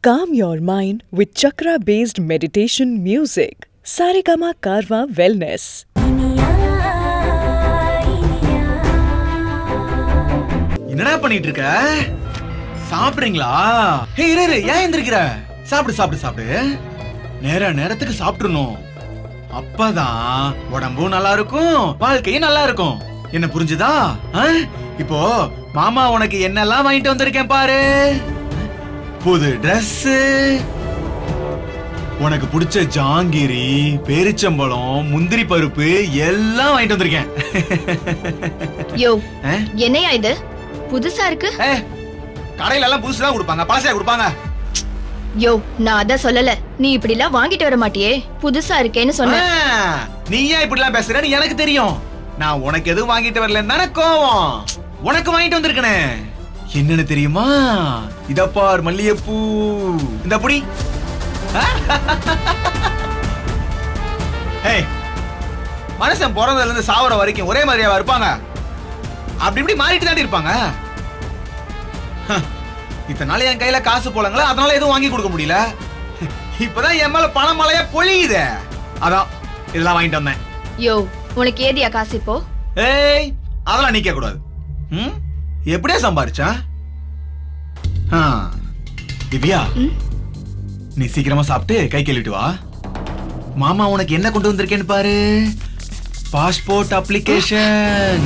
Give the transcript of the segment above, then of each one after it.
Calm your mind with chakra-based meditation music. Saregama Karwa Wellness. என்னடா பண்ணிட்டு இருக்க? சாப்பிடுறீங்களா? ஹே இரு, ஏன் எந்திரிக்கிற? சாப்பிடு. நேரத்துக்கு சாப்பிட்டுறணும். அப்பதான் உடம்பும் நல்லா இருக்கும், வாழ்க்கையும் நல்லா இருக்கும். என்ன புரிஞ்சுதா? இப்போ மாமா உனக்கு என்னெல்லாம் வாங்கிட்டு வந்திருக்கேன் பாரு. புது Dress, உனக்கு பிடிச்ச ஜாங்கிரி, பேரிச்சம்பழம், முந்திரி பருப்பு எல்லாம் வாங்கிட்டு வந்திருக்கேன். யோ, என்னையா இது புதுசா இருக்கு? கடையில எல்லாம் புதுசா கொடுப்பாங்க, பழசையா கொடுப்பாங்க. யோ, நான் அத சொல்லல. நீ இப்படி எல்லாம் வாங்கிட்டு வர மாட்டியே, புதுசா இருக்கேன்னு சொன்ன. நீ ஏன் இப்படி எல்லாம் பேசுறன்னு எனக்கு தெரியும். நான் உனக்கு எதுவும் வாங்கிட்டு வரலன்னு தானே கோவம். உனக்கு வாங்கிட்டு வந்திருக்கனே. என்னன்னு தெரியுமா? இதப்பார் மல்லிகைப்பூ. இந்த புடி. மனுஷன் பிறந்ததுல இருந்து சாவர வரைக்கும் ஒரே மாதிரியாவா இருப்பாங்க? அப்படி இப்படி மாறிட்டு தான் இருப்பாங்க. இத்தனை நாள் என் கையில காசு போலங்களா, அதனால எதுவும் வாங்கி கொடுக்க முடியல. இப்பதான் என் மேல பண மழையா பொழியுது. அதான் இதெல்லாம் வாங்கிட்டு வந்தேன். யோ, உனக்கு ஏதியா காசு இப்போ? ஏய், அதெல்லாம் நீக்க கூடாது. எப்படியா சம்பாரிச்சா? திவ்யா, நீ சீக்கிரமா சாப்பிட்டு கை கழுவிட்டு வா. மாமா உனக்கு என்ன கொண்டு வந்திருக்கேன்னு பாரு. Passport application.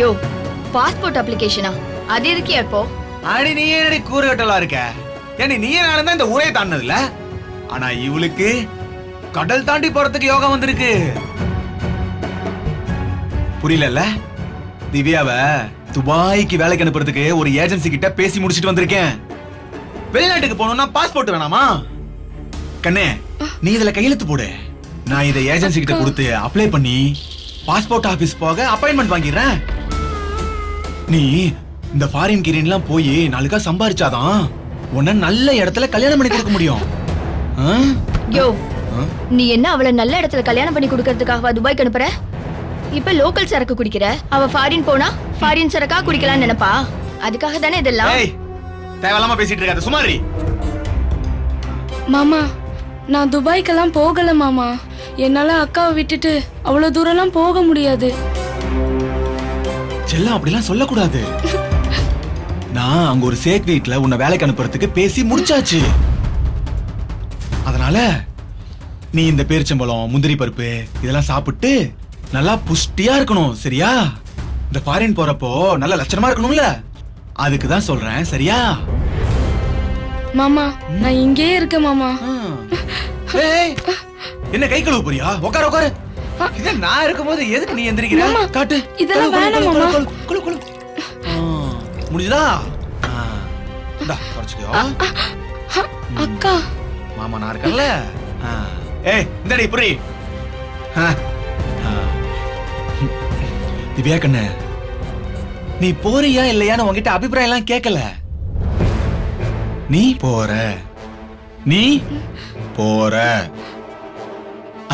யோ, பாஸ்போர்ட் அப்ளிகேஷனா? அது எதுக்கு இப்போ? அடி நீ என்னடி கூறுகட்டலா இருக்க? ஏன்னா நீ நானும் தான் இந்த ஊரே தாண்டதுல. ஆனா இவளுக்கு கடல் தாண்டி போறதுக்கு யோகம் வந்திருக்கு. புரியல? திவ்யாவ துபாய்க்கு வேலைக்கு அனுப்புறதுக்கு ஒரு ஏஜென்சி கிட்ட பேசி முடிச்சிட்டு வந்திருக்கேன். வெளிநாட்டுக்கு போகணும்னா பாஸ்போர்ட் வேணாமா? கண்ணே, நீ இதுல கையெழுத்து போடு. நான் இதை ஏஜென்சி கிட்ட கொடுத்து அப்ளை பண்ணி பாஸ்போர்ட் ஆபீஸ் போக அப்பாயின்மெண்ட் வாங்கிடுறேன். நீ இந்த ஃபாரின் கிரீன்லாம் போய் நாளுக்கா சம்பாரிச்சாதான் உன்னை நல்ல இடத்துல கல்யாணம் பண்ணி கொடுக்க முடியும். யோ, நீ என்ன அவளை நல்ல இடத்துல கல்யாணம் பண்ணி கொடுக்கறதுக்காக துபாய்க்கு அனுப்புற? இப்ப லோக்கல் சரக்கு குடிக்கிற, அவ ஃபாரின் போனா ஃபாரின் சரக்கா குடிக்கலாம்னு நினைப்பா. அதுக்காக தானே இதெல்லாம். தேவையில்லாம பேசிட்டு இருக்காத, சுமாரி. மாமா, நான் துபாய்க்கெல்லாம் போகல மாமா. என்னால அக்காவை விட்டுட்டு அவ்வளவு தூரம்லாம் போக முடியாது. செல்லம், அப்படிலாம் சொல்லக்கூடாது. நான் அங்க ஒரு சேக் வீட்ல உன்னை வேலைக்கு அனுப்புறதுக்கு பேசி முடிச்சாச்சு. அதனால நீ இந்த பேரிச்சம்பழம், முந்திரி பருப்பு இதெல்லாம் சாப்பிட்டு நல்லா புஷ்டியா இருக்கணும், சரியா? இந்த ஃபாரின் போறப்போ நல்ல லட்சணமா இருக்கணும்ல, அதுக்கு தான் சொல்றேன், சரியா? மாமா, நான் இங்கே இருக்க மாமா. என்ன கை கழுவு போறியா? உட்காரு. இத நான் இருக்கும்போது எதுக்கு நீ எந்திரிக்கிற? காட்டு. இதெல்லாம் வேணாம் மாமா. குளு. முடிஞ்சதா? டா, குறச்சுக்கோ. அக்கா, மாமா நான் இருக்கேன்ல. இந்தடி புரி. திவ்யா கண்ணு, நீ போறியா இல்லையான்னு உன்கிட்ட அபிப்பிராயம் எல்லாம் கேட்கல. நீ போற,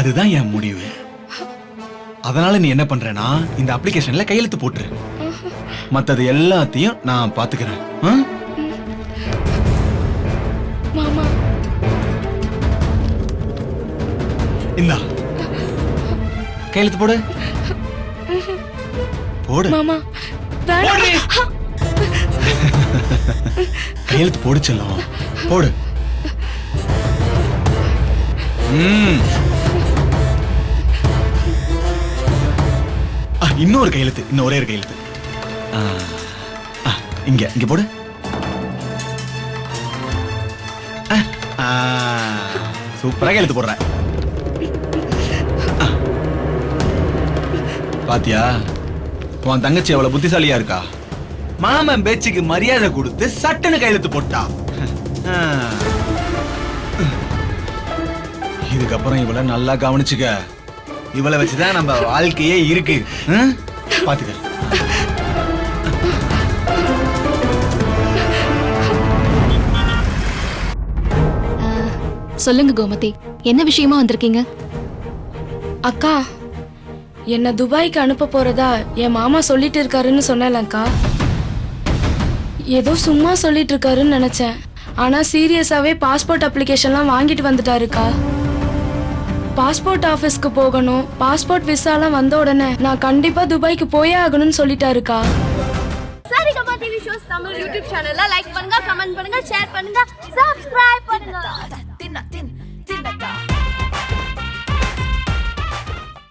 அதுதான் என் முடிவு. அதனால நீ என்ன பண்றேன்னா இந்த அப்ளிகேஷன்ல கையெழுத்து போட்டுரு. மத்தது எல்லாத்தையும் நான் பாத்துக்கிறேன். மாமா, இந்தா கையெழுத்து போடு. மாமா, கையெழுத்து போடு செல்லம், போடு. இன்னொரு கையெழுத்து, இன்னும் ஒரே ஒரு கையெழுத்து. இங்க போடு. சூப்பரா கையெழுத்து போடுற. பாத்தியா, உன் தங்கச்சி அவ்வளவு புத்திசாலியா இருக்கா. மாமன் பேச்சுக்கு மரியாதை கொடுத்து சட்டுன்னு கையெழுத்து போட்டா. இதுக்கப்புறம் இவளை நல்லா கவனிச்சுக்க. இவளை வச்சுதான் நம்ம வாழ்க்கையே இருக்கு. பாத்துக்க. சொல்லுங்க கோமதி, என்ன விஷயமா வந்திருக்கீங்க? அக்கா, என்ன துபாய்க்கு அனுப்ப போறதா என் மாமா சொல்லிட்டு இருக்காருன்னு சொன்னலங்கா. ஏதோ சும்மா சொல்லிட்டு இருக்காருன்னு நினைச்சேன். ஆனா சீரியஸாவே பாஸ்போர்ட் அப்ளிகேஷன்லாம் வாங்கிட்டு வந்துட்டாருக்கா. பாஸ்போர்ட் ஆபீஸ்க்கு போகணும், பாஸ்போர்ட் விசாலாம் வந்த உடனே நான் கண்டிப்பா துபாய்க்கு போயே ஆகணும்னு சொல்லிட்டாருக்கா. Saregama TV shows Tamil YouTube சேனல்ல லைக் பண்ணுங்க, கமெண்ட் பண்ணுங்க, ஷேர் பண்ணுங்க, சப்ஸ்கிரைப் பண்ணுங்க.